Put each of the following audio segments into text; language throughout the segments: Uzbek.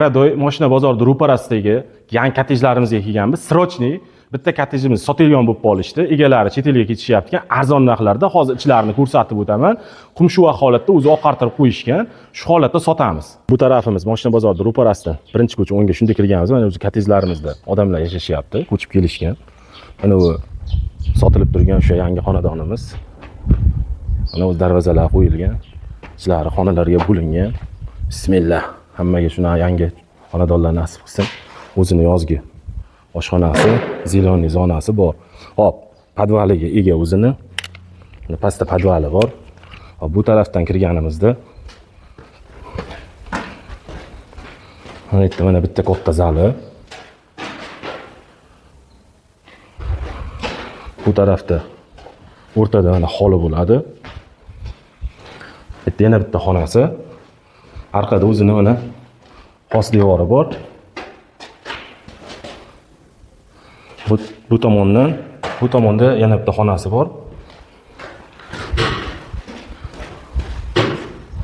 Mashina bozorida ro'parasidagi yangi kottejlarimizga kelganmiz. Srochniy bitta kottejimiz sotilgan bo'lib qolishdi. Egalari chet elga ketishyapti ekan. Arzon narxlarda hozir ichlarini ko'rsatib o'taman. Qumshuva holatda o'zi oqartirib qo'yishgan. Shu holatda sotamiz. Bu tarafimiz mashina bozorida ro'parasida birinchi ko'cha o'ngga shunda kirganmiz. Mana o'zi kottejlarimizda odamlar yashashyapti, ko'chib kelishgan. Mana u sotilib turgan o'sha yangi xonadonimiz. Mana o'z darvozalar qo'yilgan. Ichlari xonalarga bo'lingan. Bismillah. Hammaga shuna yangi xonadonlar nasib qilsin. O'zini yozgi oshxonasi, zeloniy zonasi bor. Hop, podvaliga ega o'zini. Pastda podvali bor. Hop, bu tarafdan kirganimizda mana bitta katta zali. Bu tarafda o'rtada mana holi bo'ladi. Bitta yana bitta xonasi. Arkada o'zini mana xos devori bor. Bu tomonda yana bitta xonasi bor.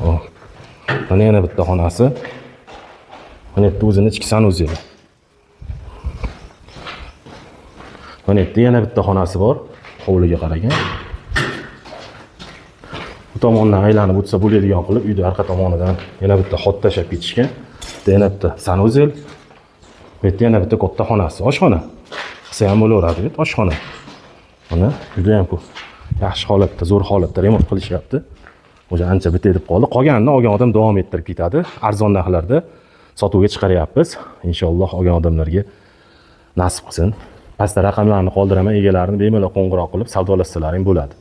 Hop. Mana yana bitta xonasi. Mana bu o'zini ichki sanuzeli. Mana bu yana bitta xonasi bor. Hovliga qaragan. Bu tomondan aylanib o'tsa bo'ladigan qilib uyda orqa tomonidan yana bitta xot tashab ketishgan. Bitta yana bitta sanuzel. Bitta yana bitta katta xonasi, oshxona. Qilsa ham bo'laveradi, oshxona. Mana juda ham ko'p. Yaxshi holatda, zo'r holatda remont qilishyapti. O'sha ancha bitta deb qoldi. Qolganini olgan odam davom ettirib ketadi. Arzon narxlarda sotuvga chiqaryapmiz. Inshaalloh olgan odamlarga nasib qilsin. Pastda raqamlarni qoldiraman, egalarini bemalol qo'ng'iroq qilib savdolashsalaring bo'ladi.